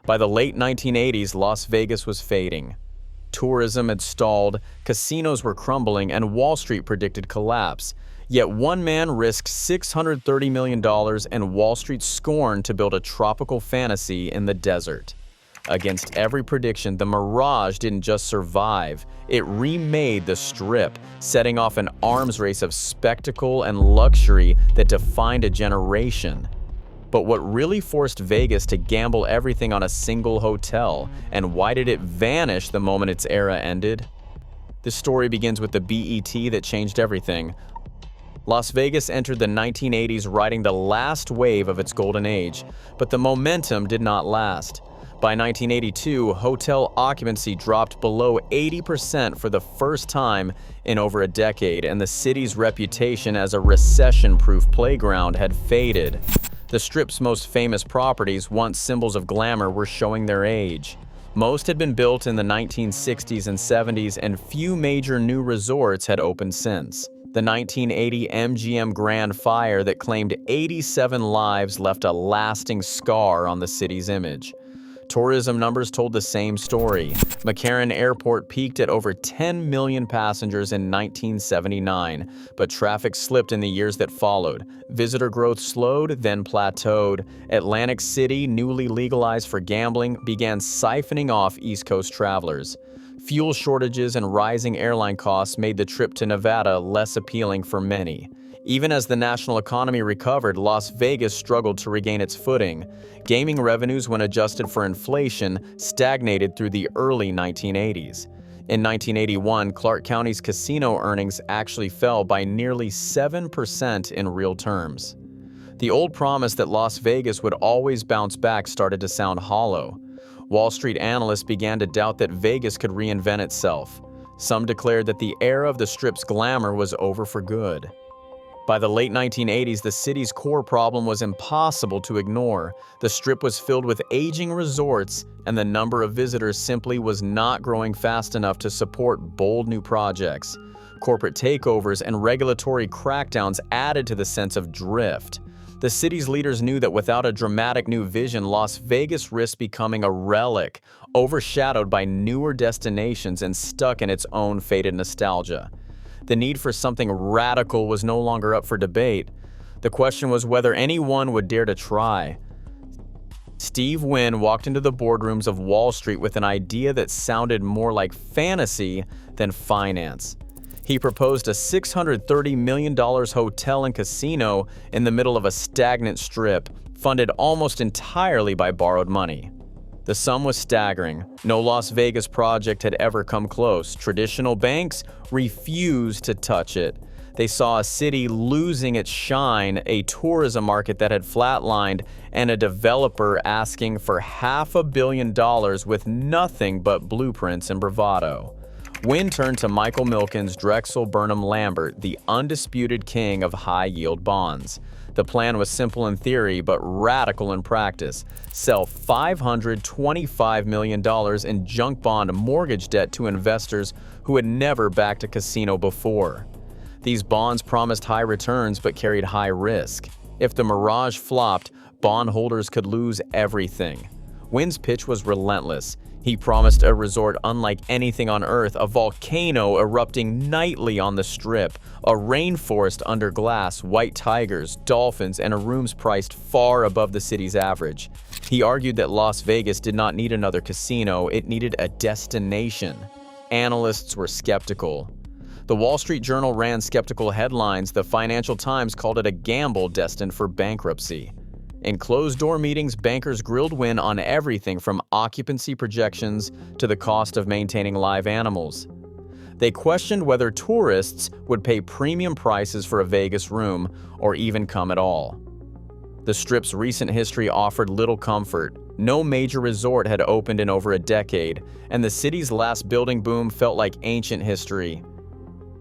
By the late 1980s, Las Vegas was fading. Tourism had stalled, casinos were crumbling, and Wall Street predicted collapse. Yet one man risked $630 million and Wall Street scorned to build a tropical fantasy in the desert. Against every prediction, the Mirage didn't just survive, it remade the Strip, setting off an arms race of spectacle and luxury that defined a generation. But what really forced Vegas to gamble everything on a single hotel, and why did it vanish the moment its era ended? This story begins with the BET that changed everything. Las Vegas entered the 1980s riding the last wave of its golden age, but the momentum did not last. By 1982, hotel occupancy dropped below 80% for the first time in over a decade, and the city's reputation as a recession-proof playground had faded. The Strip's most famous properties, once symbols of glamour, were showing their age. Most had been built in the 1960s and 70s, and few major new resorts had opened since. The 1980 MGM Grand Fire that claimed 87 lives left a lasting scar on the city's image. Tourism numbers told the same story. McCarran Airport peaked at over 10 million passengers in 1979, but traffic slipped in the years that followed. Visitor growth slowed, then plateaued. Atlantic City, newly legalized for gambling, began siphoning off East Coast travelers. Fuel shortages and rising airline costs made the trip to Nevada less appealing for many. Even as the national economy recovered, Las Vegas struggled to regain its footing. Gaming revenues, when adjusted for inflation, stagnated through the early 1980s. In 1981, Clark County's casino earnings actually fell by nearly 7% in real terms. The old promise that Las Vegas would always bounce back started to sound hollow. Wall Street analysts began to doubt that Vegas could reinvent itself. Some declared that the era of the Strip's glamour was over for good. By the late 1980s, the city's core problem was impossible to ignore. The Strip was filled with aging resorts, and the number of visitors simply was not growing fast enough to support bold new projects. Corporate takeovers and regulatory crackdowns added to the sense of drift. The city's leaders knew that without a dramatic new vision, Las Vegas risked becoming a relic, overshadowed by newer destinations and stuck in its own faded nostalgia. The need for something radical was no longer up for debate. The question was whether anyone would dare to try. Steve Wynn walked into the boardrooms of Wall Street with an idea that sounded more like fantasy than finance. He proposed a $630 million hotel and casino in the middle of a stagnant strip, funded almost entirely by borrowed money. The sum was staggering. No Las Vegas project had ever come close. Traditional banks refused to touch it. They saw a city losing its shine, a tourism market that had flatlined, and a developer asking for $500 million with nothing but blueprints and bravado. Wynn turned to Michael Milken's Drexel Burnham Lambert, the undisputed king of high-yield bonds. The plan was simple in theory, but radical in practice. Sell $525 million in junk bond mortgage debt to investors who had never backed a casino before. These bonds promised high returns but carried high risk. If the Mirage flopped, bondholders could lose everything. Wynn's pitch was relentless. He promised a resort unlike anything on Earth, a volcano erupting nightly on the Strip, a rainforest under glass, white tigers, dolphins, and rooms priced far above the city's average. He argued that Las Vegas did not need another casino, it needed a destination. Analysts were skeptical. The Wall Street Journal ran skeptical headlines. The Financial Times called it a gamble destined for bankruptcy. In closed-door meetings, bankers grilled Wynn on everything from occupancy projections to the cost of maintaining live animals. They questioned whether tourists would pay premium prices for a Vegas room or even come at all. The Strip's recent history offered little comfort. No major resort had opened in over a decade, and the city's last building boom felt like ancient history.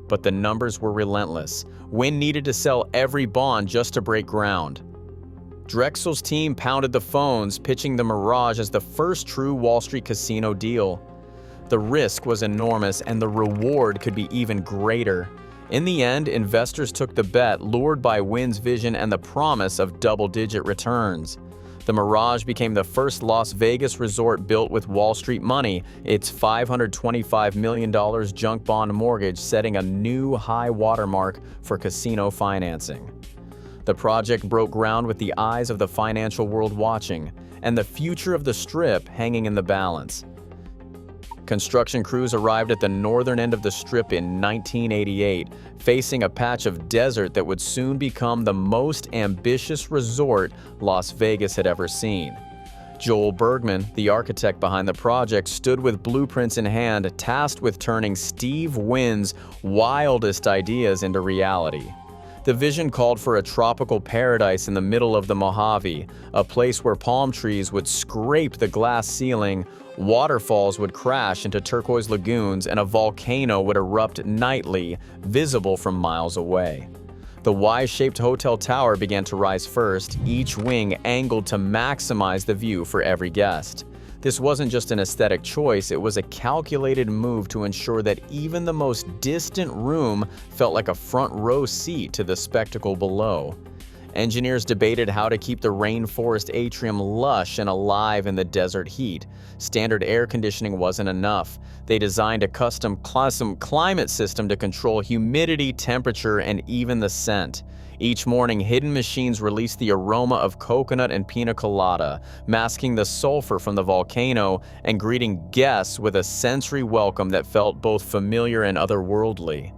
But the numbers were relentless. Wynn needed to sell every bond just to break ground. Drexel's team pounded the phones, pitching the Mirage as the first true Wall Street casino deal. The risk was enormous and the reward could be even greater. In the end, investors took the bet, lured by Wynn's vision and the promise of double-digit returns. The Mirage became the first Las Vegas resort built with Wall Street money, its $525 million junk bond mortgage setting a new high watermark for casino financing. The project broke ground with the eyes of the financial world watching, and the future of the Strip hanging in the balance. Construction crews arrived at the northern end of the Strip in 1988, facing a patch of desert that would soon become the most ambitious resort Las Vegas had ever seen. Joel Bergman, the architect behind the project, stood with blueprints in hand, tasked with turning Steve Wynn's wildest ideas into reality. The vision called for a tropical paradise in the middle of the Mojave, a place where palm trees would scrape the glass ceiling, waterfalls would crash into turquoise lagoons, and a volcano would erupt nightly, visible from miles away. The Y-shaped hotel tower began to rise first, each wing angled to maximize the view for every guest. This wasn't just an aesthetic choice, it was a calculated move to ensure that even the most distant room felt like a front row seat to the spectacle below. Engineers debated how to keep the rainforest atrium lush and alive in the desert heat. Standard air conditioning wasn't enough. They designed a custom climate system to control humidity, temperature, and even the scent. Each morning, hidden machines released the aroma of coconut and pina colada, masking the sulfur from the volcano and greeting guests with a sensory welcome that felt both familiar and otherworldly.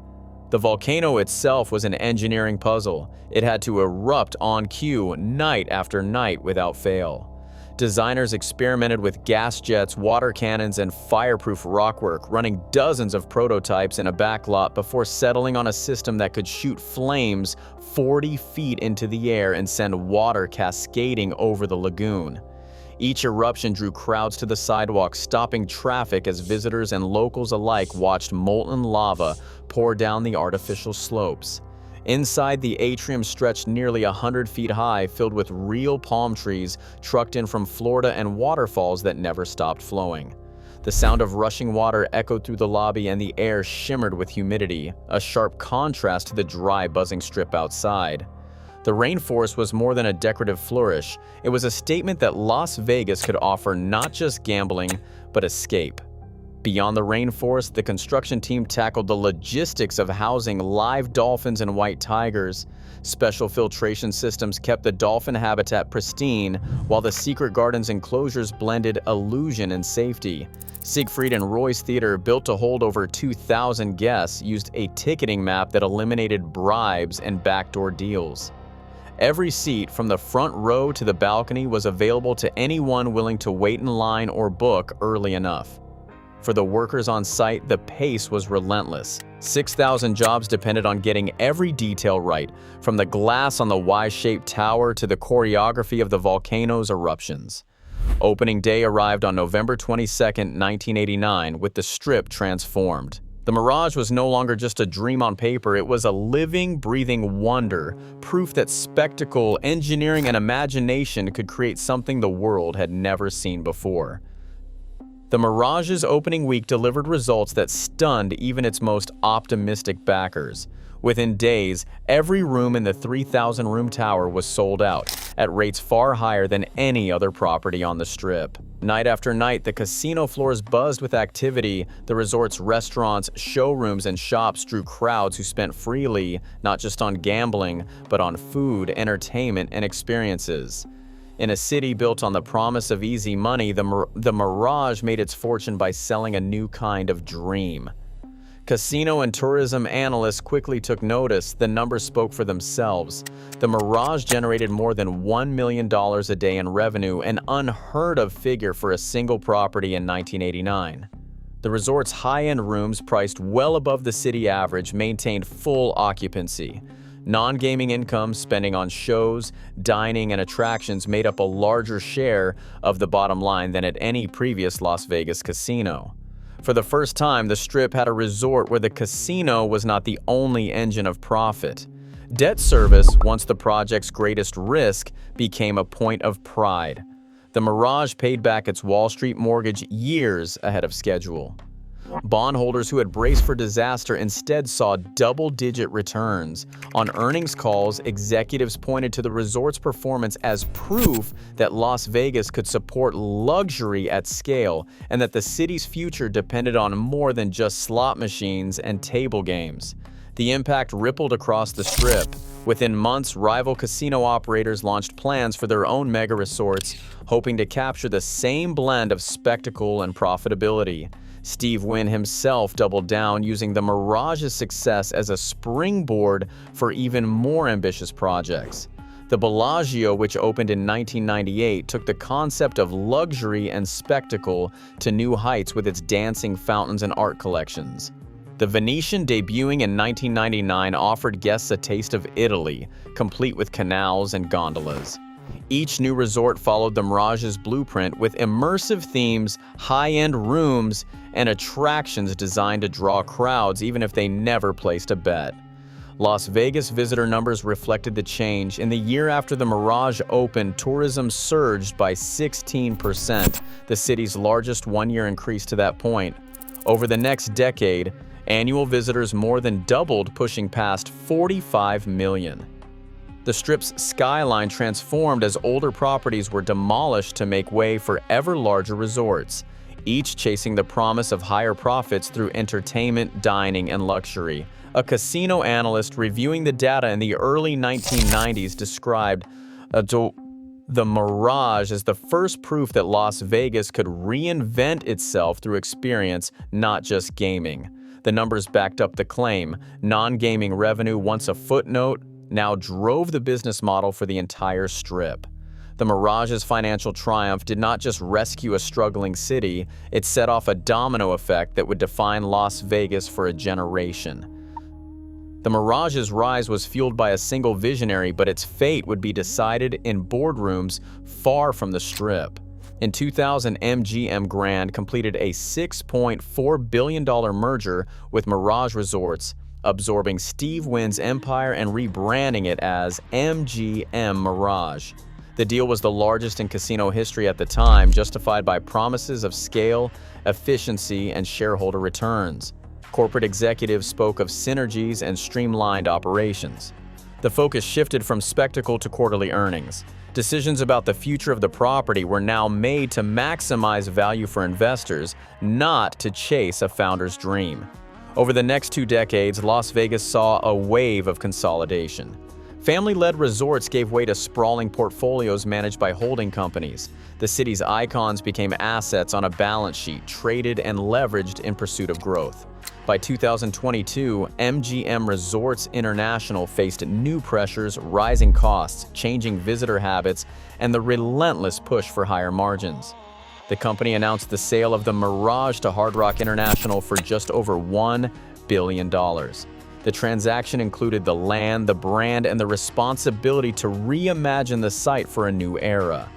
The volcano itself was an engineering puzzle. It had to erupt on cue, night after night without fail. Designers experimented with gas jets, water cannons, and fireproof rockwork, running dozens of prototypes in a backlot before settling on a system that could shoot flames 40 feet into the air and send water cascading over the lagoon. Each eruption drew crowds to the sidewalk, stopping traffic as visitors and locals alike watched molten lava pour down the artificial slopes. Inside, the atrium stretched nearly 100 feet high, filled with real palm trees trucked in from Florida and waterfalls that never stopped flowing. The sound of rushing water echoed through the lobby and the air shimmered with humidity, a sharp contrast to the dry, buzzing Strip outside. The rainforest was more than a decorative flourish. It was a statement that Las Vegas could offer not just gambling, but escape. Beyond the rainforest, the construction team tackled the logistics of housing live dolphins and white tigers. Special filtration systems kept the dolphin habitat pristine, while the secret garden's enclosures blended illusion and safety. Siegfried and Roy's Theater, built to hold over 2,000 guests, used a ticketing map that eliminated bribes and backdoor deals. Every seat, from the front row to the balcony, was available to anyone willing to wait in line or book early enough. For the workers on site, the pace was relentless. 6,000 jobs depended on getting every detail right, from the glass on the Y-shaped tower to the choreography of the volcano's eruptions. Opening day arrived on November 22, 1989, with the Strip transformed. The Mirage was no longer just a dream on paper, it was a living, breathing wonder, proof that spectacle, engineering, and imagination could create something the world had never seen before. The Mirage's opening week delivered results that stunned even its most optimistic backers. Within days, every room in the 3,000-room tower was sold out, at rates far higher than any other property on the Strip. Night after night, the casino floors buzzed with activity. The resort's restaurants, showrooms, and shops drew crowds who spent freely, not just on gambling, but on food, entertainment, and experiences. In a city built on the promise of easy money, the Mirage made its fortune by selling a new kind of dream. Casino and tourism analysts quickly took notice. The numbers spoke for themselves. The Mirage generated more than $1 million a day in revenue, an unheard-of figure for a single property in 1989. The resort's high-end rooms, priced well above the city average, maintained full occupancy. Non-gaming income, spending on shows, dining, and attractions made up a larger share of the bottom line than at any previous Las Vegas casino. For the first time, the Strip had a resort where the casino was not the only engine of profit. Debt service, once the project's greatest risk, became a point of pride. The Mirage paid back its Wall Street mortgage years ahead of schedule. Bondholders who had braced for disaster instead saw double-digit returns. On earnings calls, executives pointed to the resort's performance as proof that Las Vegas could support luxury at scale and that the city's future depended on more than just slot machines and table games. The impact rippled across the Strip. Within months, rival casino operators launched plans for their own mega-resorts, hoping to capture the same blend of spectacle and profitability. Steve Wynn himself doubled down, using the Mirage's success as a springboard for even more ambitious projects. The Bellagio, which opened in 1998, took the concept of luxury and spectacle to new heights with its dancing fountains and art collections. The Venetian, debuting in 1999, offered guests a taste of Italy, complete with canals and gondolas. Each new resort followed the Mirage's blueprint with immersive themes, high-end rooms, and attractions designed to draw crowds even if they never placed a bet. Las Vegas visitor numbers reflected the change. In the year after the Mirage opened, tourism surged by 16%, the city's largest one-year increase to that point. Over the next decade, annual visitors more than doubled, pushing past 45 million. The Strip's skyline transformed as older properties were demolished to make way for ever larger resorts, each chasing the promise of higher profits through entertainment, dining, and luxury. A casino analyst reviewing the data in the early 1990s described the Mirage as the first proof that Las Vegas could reinvent itself through experience, not just gaming. The numbers backed up the claim. Non-gaming revenue, once a footnote, now drove the business model for the entire Strip. The Mirage's financial triumph did not just rescue a struggling city, it set off a domino effect that would define Las Vegas for a generation. The Mirage's rise was fueled by a single visionary, but its fate would be decided in boardrooms far from the Strip. In 2000, MGM Grand completed a $6.4 billion merger with Mirage Resorts, absorbing Steve Wynn's empire and rebranding it as MGM Mirage. The deal was the largest in casino history at the time, justified by promises of scale, efficiency, and shareholder returns. Corporate executives spoke of synergies and streamlined operations. The focus shifted from spectacle to quarterly earnings. Decisions about the future of the property were now made to maximize value for investors, not to chase a founder's dream. Over the next 2 decades, Las Vegas saw a wave of consolidation. Family-led resorts gave way to sprawling portfolios managed by holding companies. The city's icons became assets on a balance sheet, traded and leveraged in pursuit of growth. By 2022, MGM Resorts International faced new pressures, rising costs, changing visitor habits, and the relentless push for higher margins. The company announced the sale of the Mirage to Hard Rock International for just over $1 billion. The transaction included the land, the brand, and the responsibility to reimagine the site for a new era.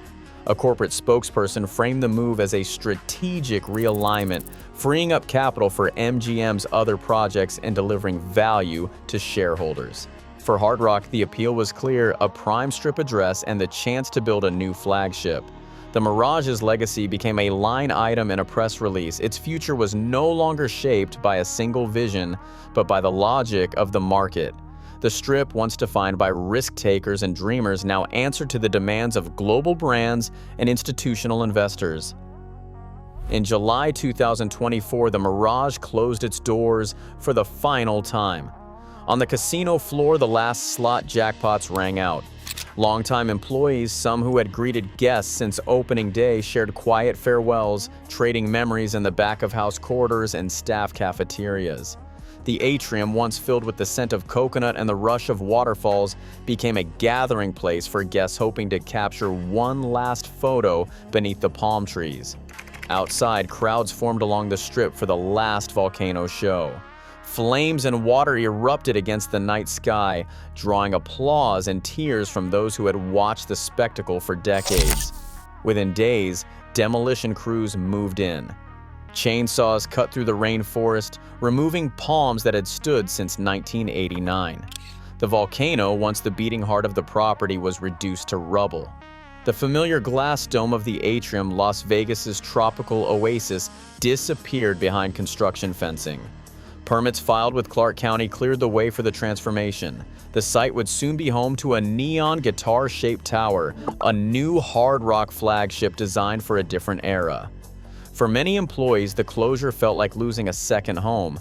A corporate spokesperson framed the move as a strategic realignment, freeing up capital for MGM's other projects and delivering value to shareholders. For Hard Rock, the appeal was clear: a prime Strip address and the chance to build a new flagship. The Mirage's legacy became a line item in a press release. Its future was no longer shaped by a single vision, but by the logic of the market. The Strip, once defined by risk-takers and dreamers, now answered to the demands of global brands and institutional investors. In July 2024, the Mirage closed its doors for the final time. On the casino floor, the last slot jackpots rang out. Longtime employees, some who had greeted guests since opening day, shared quiet farewells, trading memories in the back-of-house corridors and staff cafeterias. The atrium, once filled with the scent of coconut and the rush of waterfalls, became a gathering place for guests hoping to capture one last photo beneath the palm trees. Outside, crowds formed along the Strip for the last volcano show. Flames and water erupted against the night sky, drawing applause and tears from those who had watched the spectacle for decades. Within days, demolition crews moved in. Chainsaws cut through the rainforest, removing palms that had stood since 1989. The volcano, once the beating heart of the property, was reduced to rubble. The familiar glass dome of the atrium, Las Vegas's tropical oasis, disappeared behind construction fencing. Permits filed with Clark County cleared the way for the transformation. The site would soon be home to a neon guitar-shaped tower, a new hard rock flagship designed for a different era. For many employees, the closure felt like losing a second home.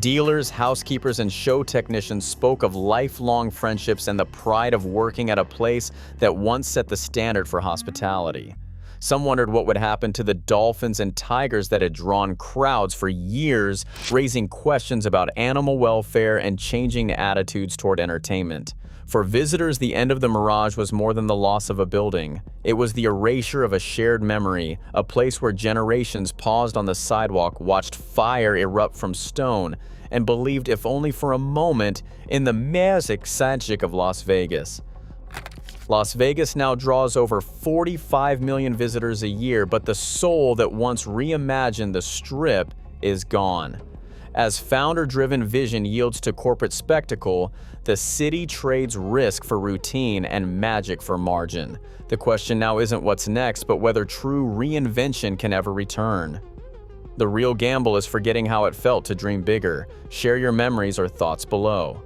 Dealers, housekeepers, and show technicians spoke of lifelong friendships and the pride of working at a place that once set the standard for hospitality. Some wondered what would happen to the dolphins and tigers that had drawn crowds for years, raising questions about animal welfare and changing attitudes toward entertainment. For visitors, the end of the Mirage was more than the loss of a building. It was the erasure of a shared memory, a place where generations paused on the sidewalk, watched fire erupt from stone, and believed, if only for a moment, in the magic of Las Vegas. Las Vegas now draws over 45 million visitors a year, but the soul that once reimagined the Strip is gone. As founder-driven vision yields to corporate spectacle, the city trades risk for routine and magic for margin. The question now isn't what's next, but whether true reinvention can ever return. The real gamble is forgetting how it felt to dream bigger. Share your memories or thoughts below.